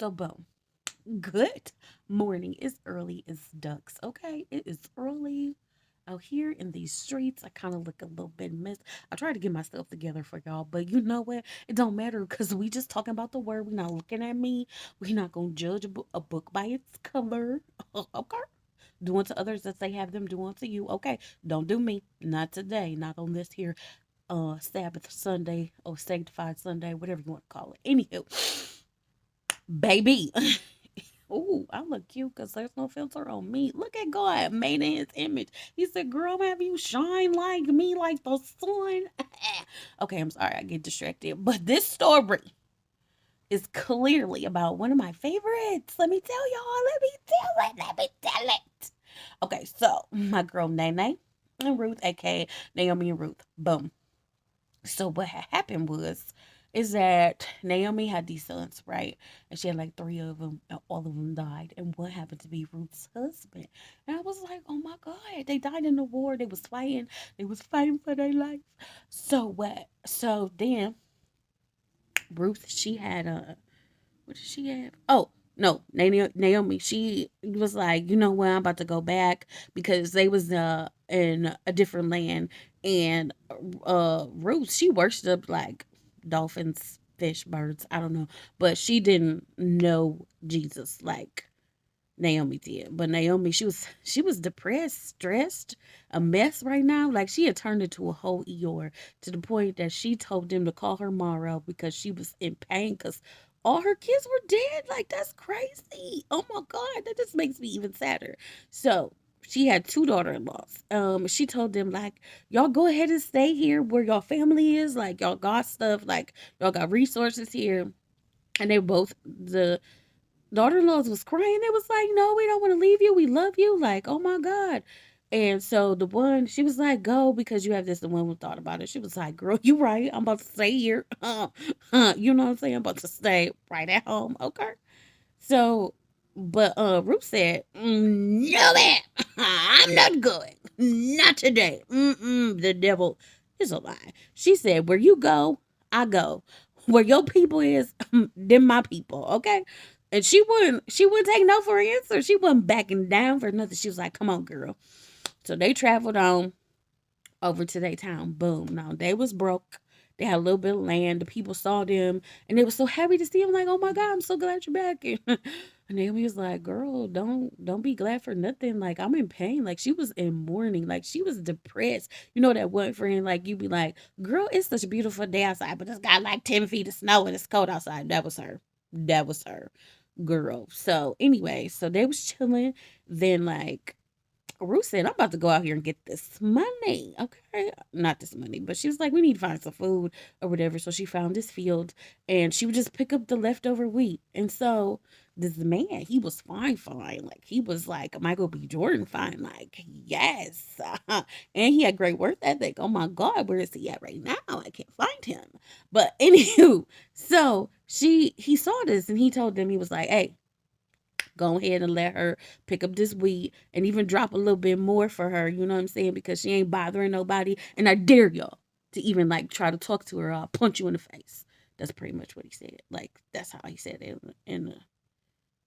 So boom. Good morning. It's early as ducks. Okay. It is early out here in these streets. I kind of look a little bit messed. I try to get myself together for y'all, but you know what? It don't matter because we just talking about the word. We not looking at me. We not gonna judge a book by its cover. Okay. Do unto others as they have them do unto you. Okay. Don't do me. Not today. Not on this here Sabbath Sunday or sanctified Sunday, whatever you want to call it. Anywho, baby. Ooh, I look cute because there's no filter on me. Look at God, made in his image. He said, girl, have you shine like me, like the sun? Okay, I'm sorry, I get distracted. But this story is clearly about one of my favorites. Let me tell y'all. Let me tell it. Let me tell it. Okay, so my girl Nene and Ruth, aka Naomi and Ruth. Boom. So what had happened was is that Naomi had these sons, right? And she had like three of them, and all of them died. And one happened to be Ruth's husband. And I was like, oh my God, they died in the war. They was fighting. They was fighting for their life. So what? So then Ruth, she had a what did she have? Oh, no, Naomi. She was like, you know what? I'm about to go back because they was in a different land, and Ruth she worshipped like dolphins, fish, birds. I don't know, but she didn't know Jesus like Naomi did. But Naomi, she was depressed, stressed, a mess right now. Like she had turned into a whole Eeyore to the point that she told them to call her Mara because she was in pain because all her kids were dead. Like that's crazy. Oh my God, that just makes me even sadder. So she had two daughter-in-laws. She told them like, y'all go ahead and stay here where your family is. Like y'all got stuff. Like y'all got resources here. And they both the daughter-in-laws was crying. They was like, no, we don't want to leave you. We love you. Like, oh my God. And so the one, she was like, go because you have this. The one who thought about it. She was like, girl, you right. I'm about to stay here. You know what I'm saying? I'm about to stay right at home. Okay. So, but Ruth said, no, man, I'm not going. Not today. The devil is a lie. She said, where you go, I go. Where your people is, them my people. Okay. And she wouldn't take no for an answer. She wasn't backing down for nothing. She was like, come on, girl. So they traveled on over to their town. Boom. Now they was broke. They had a little bit of land. The people saw them and they were so happy to see him. Like, oh my God, I'm so glad you're back. And Naomi was like, girl, don't be glad for nothing. Like, I'm in pain. Like she was in mourning. Like she was depressed. You know that one friend, like you be like, girl, it's such a beautiful day outside, but it's got like 10 feet of snow and it's cold outside. That was her. That was her. Girl. So anyway, so they was chilling. Then like Ruth said, I'm about to go out here and get this money. Okay. Not this money, but she was like, we need to find some food or whatever. So she found this field and she would just pick up the leftover wheat. And so this man, he was fine, fine. Like he was like Michael B. Jordan fine. Like, yes. And he had great work ethic. Oh my God, where is he at right now? I can't find him. But anywho, so he saw this and he told them, he was like, hey, go ahead and let her pick up this weed and even drop a little bit more for her, you know what I'm saying? Because she ain't bothering nobody. And I dare y'all to even like try to talk to her. I'll punch you in the face. That's pretty much what he said. Like that's how he said it in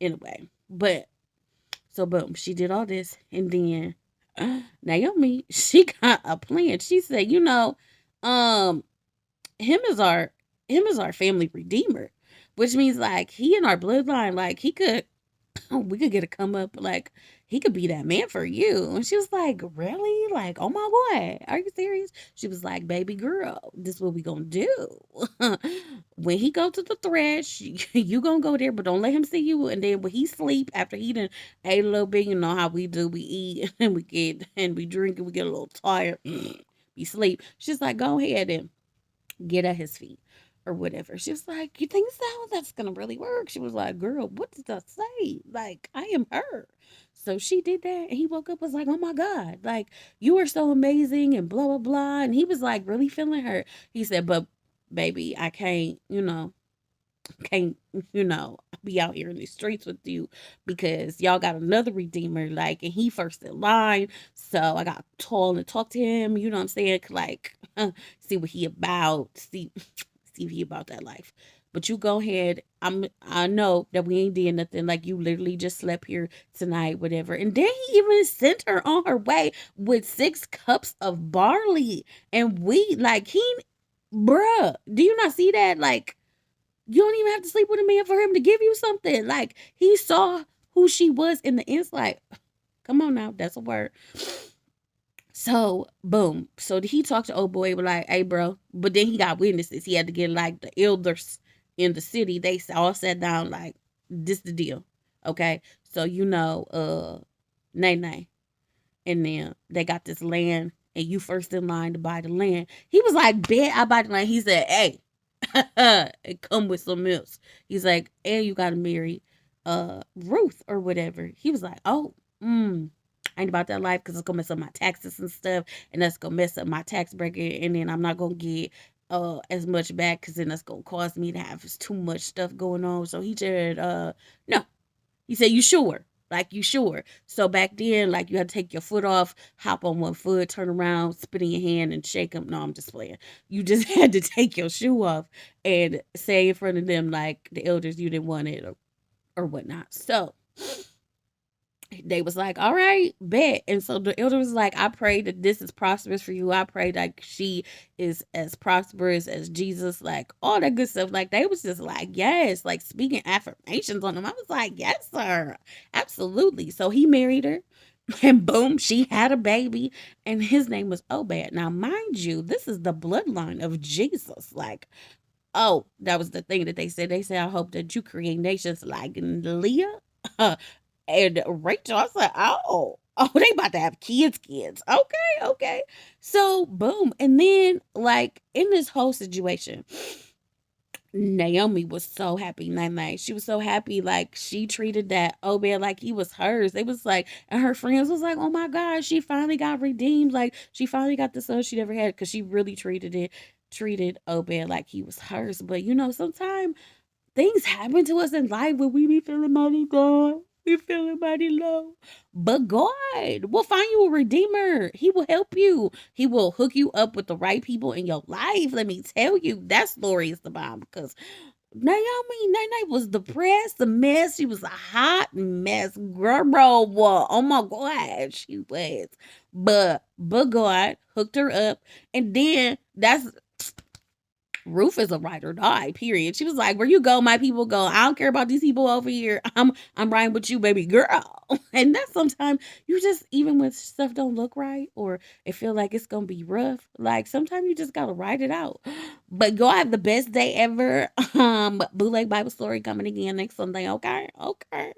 a way. But so boom, she did all this and then Naomi, she got a plan. She said, um, him is our him is our family redeemer, which means like he in our bloodline, like he could we could get a come up like he could be that man for you. And she was like, really? Like, oh my God, are you serious? She was like, baby girl, this is what we gonna do. When he go to the thresh, you gonna go there, but don't let him see you. And then when he sleep, after he done ate a little bit, you know how we do, we eat and we get and we drink and we get a little tired. We sleep. She's like, go ahead and get at his feet or whatever. She was like, you think so? That's gonna really work. She was like, girl, what did I say? Like, I am her. So she did that and he woke up was like, oh my God, like you are so amazing and blah blah blah. And he was like really feeling her. He said, but baby, I can't, be out here in the streets with you because y'all got another redeemer, like, and he first in line. So I got tall and talk to him, you know what I'm saying? Like, see what he about, see if he about that life. But you go ahead. I know that we ain't did nothing. Like you literally just slept here tonight, whatever. And then he even sent her on her way with 6 cups of barley and wheat. Like he, bruh, do you not see that? Like you don't even have to sleep with a man for him to give you something. Like he saw who she was in the inside. Come on now, that's a word. So boom. So he talked to old boy, was like, "Hey, bro," but then he got witnesses. He had to get like the elders in the city. They all sat down like, "This the deal, okay?" So nay nay, and then they got this land, and you first in line to buy the land. He was like, "Bet I buy the land." He said, "Hey." It come with some else. He's like, and you gotta marry Ruth or whatever. He was like, oh, I ain't about that life because it's gonna mess up my taxes and stuff, and that's gonna mess up my tax bracket, and then I'm not gonna get as much back because then that's gonna cause me to have too much stuff going on. So he said, no. He said, you sure? Like, you sure? So back then, like, you had to take your foot off, hop on one foot, turn around, spit in your hand, and shake them. No, I'm just playing. You just had to take your shoe off and say in front of them, like, the elders, you didn't want it or whatnot. So they was like, all right, bet. And so the elder was like, I pray that this is prosperous for you. I pray that she is as prosperous as Jesus, like all that good stuff. Like they was just like, yes, like speaking affirmations on them. I was like, yes, sir. Absolutely. So he married her. And boom, she had a baby, and his name was Obed. Now, mind you, this is the bloodline of Jesus. Like, oh, that was the thing that they said. They said, I hope that you create nations like Leah. And Rachel, I said, oh, they about to have kids. Okay, okay. So boom. And then like in this whole situation, Naomi was so happy, Nine. She was so happy, like she treated that Obed like he was hers. They was like, and her friends was like, "Oh my God, she finally got redeemed. Like she finally got the son she never had because she really treated Obed like he was hers." But sometimes things happen to us in life where we be feeling mighty down. We feeling mighty low. But God will find you a redeemer. He will help you. He will hook you up with the right people in your life. Let me tell you, that story is the bomb because Naomi was depressed, a mess. She was a hot mess. Girl, oh my God, she was. But God hooked her up. And then that's Ruth is a ride or die, period. She was like, where you go, my people go. I don't care about these people over here. I'm riding with you, baby girl. And that's sometimes you just, even when stuff don't look right or it feel like it's gonna be rough, like sometimes you just gotta ride it out. But go have the best day ever. Bootleg Bible story coming again next Sunday. Okay. Okay.